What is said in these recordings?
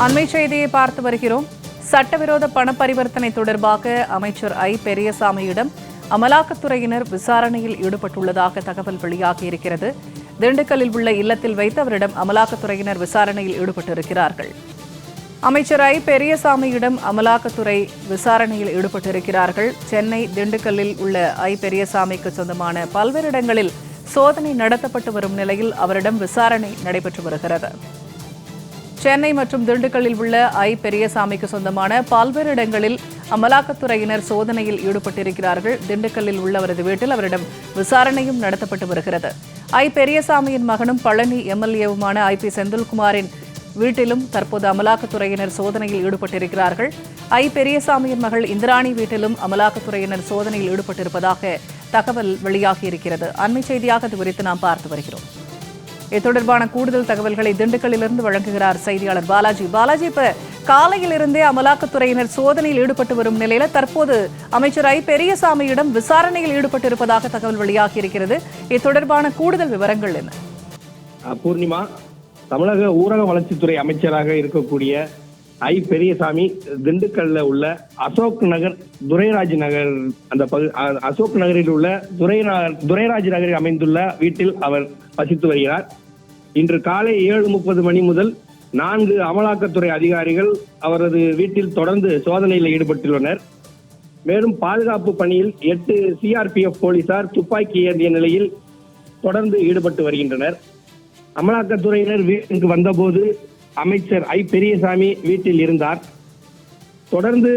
அண்மை செய்தியை பார்த்து வருகிறோம். சட்டவிரோத பண பரிவர்த்தனை தொடர்பாக அமைச்சர் ஐ பெரியசாமியிடம் அமலாக்கத்துறையினர் விசாரணையில் ஈடுபட்டுள்ளதாக தகவல் வெளியாகியிருக்கிறது. திண்டுக்கல்லில் உள்ள இல்லத்தில் வைத்து அவரிடம் அமலாக்கத்துறையினர் விசாரணையில் ஈடுபட்டிருக்கிறார்கள். அமைச்சர் ஐ பெரியசாமியிடம் அமலாக்கத்துறை விசாரணையில் ஈடுபட்டிருக்கிறார்கள். சென்னை, திண்டுக்கல்லில் உள்ள ஐ பெரியசாமிக்கு சொந்தமான பல்வேறு இடங்களில் சோதனை நடத்தப்பட்டு வரும் நிலையில் அவரிடம் விசாரணை நடைபெற்று வருகிறது. சென்னை மற்றும் திண்டுக்கல்லில் உள்ள ஐ பெரியசாமிக்கு சொந்தமான பல்வேறு இடங்களில் அமலாக்கத்துறையினர் சோதனையில் ஈடுபட்டிருக்கிறார்கள். திண்டுக்கல்லில் உள்ள அவரது வீட்டில் அவரிடம் விசாரணையும் நடத்தப்பட்டு வருகிறது. ஐ பெரியசாமியின் மகனும் பழனி எம்எல்ஏவுமான ஐ.பி. செந்தில்குமாரின் வீட்டிலும் தற்போது அமலாக்கத்துறையினர் சோதனையில் ஈடுபட்டிருக்கிறார்கள். ஐ பெரியசாமியின் மகள் இந்திராணி வீட்டிலும் அமலாக்கத்துறையினர் சோதனையில் ஈடுபட்டிருப்பதாக தகவல் வெளியாகியிருக்கிறது. அண்மை செய்தியாக இது குறித்து நாம் பார்த்து வருகிறோம். இது தொடர்பான கூடுதல் தகவல்களை திண்டுக்கல்லிலிருந்து வழங்குகிறார் செய்தியாளர் பாலாஜி. பாலாஜி, இப்ப காலையிலிருந்தே அமலாக்கத்துறையினர் சோதனையில் ஈடுபட்டு வரும் நிலையில தற்போது அமைச்சர் ஐ பெரியசாமியிடம் விசாரணையில் ஈடுபட்டிருப்பதாக தகவல் வெளியாகியிருக்கிறது. இது தொடர்பான கூடுதல் விவரங்கள் என்ன? பூர்ணிமா, தமிழக ஊரக வளர்ச்சித்துறை அமைச்சராக இருக்கக்கூடிய ஐ பெரியசாமி திண்டுக்கல்ல உள்ள அசோக் நகர், துரைராஜ் நகர், அந்த அசோக் நகரில் உள்ள துரைராஜ் நகரில் அமைந்துள்ள வீட்டில் அவர் வசித்து வருகிறார். இன்று காலை 7:30 மணி முதல் 4 அமலாக்கத்துறை அதிகாரிகள் அவரது வீட்டில் தொடர்ந்து சோதனையில் ஈடுபட்டுள்ளனர். மேலும் பாதுகாப்பு பணியில் 8 சிஆர்பிஎஃப் போலீசார் துப்பாக்கி ஏந்திய நிலையில் தொடர்ந்து ஈடுபட்டு வருகின்றனர். அமலாக்கத்துறையினர் வீட்டுக்கு வந்தபோது அமைச்சர் ஐ பெரியசாமி வீட்டில் இருந்தார். தொடர்ந்து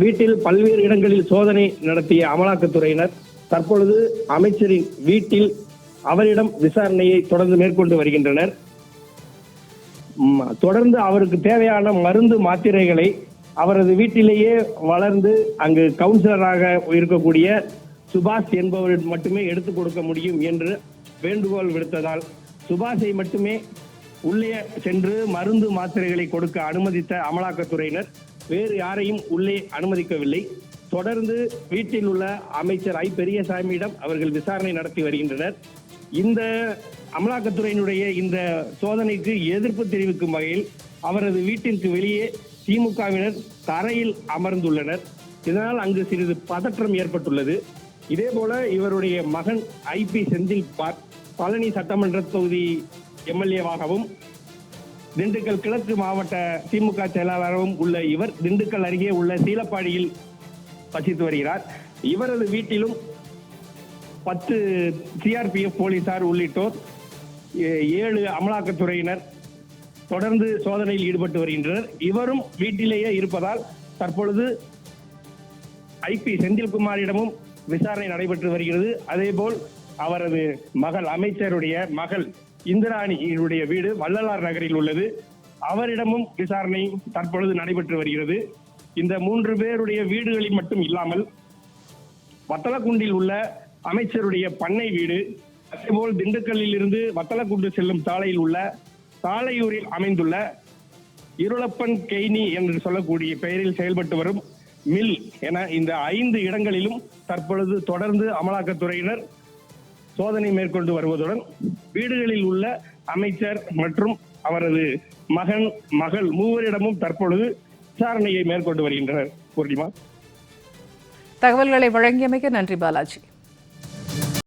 வீட்டில் பல்வேறு இடங்களில் சோதனை நடத்திய அமலாக்கத்துறையினர் தற்பொழுது அமைச்சரின் வீட்டில் அவரிடம் விசாரணையை தொடர்ந்து மேற்கொண்டு வருகின்றனர். தொடர்ந்து அவருக்கு தேவையான மருந்து மாத்திரைகளை அவரது வீட்டிலேயே வளர்ந்து அங்கு கவுன்சிலராக இருக்கக்கூடிய சுபாஷ் என்பவரிடம் மட்டுமே எடுத்துக் கொடுக்க முடியும் என்று வேண்டுகோள் விடுத்ததால் சுபாஷை மட்டுமே உள்ளே சென்று மருந்து மாத்திரைகளை கொடுக்க அனுமதித்த அமலாக்கத்துறையினர் வேறு யாரையும் உள்ளே அனுமதிக்கவில்லை. தொடர்ந்து வீட்டில் உள்ள அமைச்சர் ஐ பெரியசாமியிடம் அவர்கள் விசாரணை நடத்தி வருகின்றனர். இந்த அமலாக்கத்துறையினுடைய இந்த சோதனைக்கு எதிர்ப்பு தெரிவிக்கும் வகையில் அவரது வீட்டிற்கு வெளியே திமுகவினர் தரையில் அமர்ந்துள்ளனர். இதனால் அங்கு சிறிது பதற்றம் ஏற்பட்டுள்ளது. இதே போல இவருடைய மகன் ஐ.பி. செந்தில்குமார் பழனி சட்டமன்ற தொகுதி எம்எல்ஏவாகவும் திண்டுக்கல் கிழக்கு மாவட்ட திமுக செயலாளராகவும் உள்ள இவர் திண்டுக்கல் அருகே உள்ள சீலப்பாடியில் வசித்து வருகிறார். இவரது வீட்டிலும் 10 சிஆர்பிஎஃப் போலீசார் உள்ளிட்டோர் 7 அமலாக்கத்துறையினர் தொடர்ந்து சோதனையில் ஈடுபட்டு வருகின்றனர். இவரும் வீட்டிலேயே இருப்பதால் தற்பொழுது ஐ.பி. செந்தில்குமாரிடமும் விசாரணை நடைபெற்று வருகிறது. அதேபோல் அவரது மகள், அமைச்சருடைய மகள் இந்திராணியுடைய வீடு வள்ளலார் நகரில் உள்ளது. அவரிடமும் விசாரணை தற்பொழுது நடைபெற்று வருகிறது. இந்த 3 பேருடைய வீடுகளில் மட்டும் இல்லாமல் வத்தலக்குண்டில் உள்ள அமைச்சருடைய பண்ணை வீடு, அதேபோல் திண்டுக்கல்லில் இருந்து வத்தலக்குண்டு செல்லும் சாலையில் உள்ள சாலையூரில் அமைந்துள்ள இருளப்பன் கெய்னி என்று சொல்லக்கூடிய பெயரில் செயல்பட்டு வரும் மில் என இந்த 5 இடங்களிலும் தற்பொழுது தொடர்ந்து அமலாக்கத்துறையினர் சோதனை மேற்கொண்டு வருவதுடன் வீடுகளில் உள்ள அமைச்சர் மற்றும் அவரது மகன், மகள் மூவரிடமும் தற்பொழுது விசாரணையை மேற்கொண்டு வருகின்றனர். பூர்ணிமா, தகவல்களை வழங்கியமைக்கு நன்றி பாலாஜி.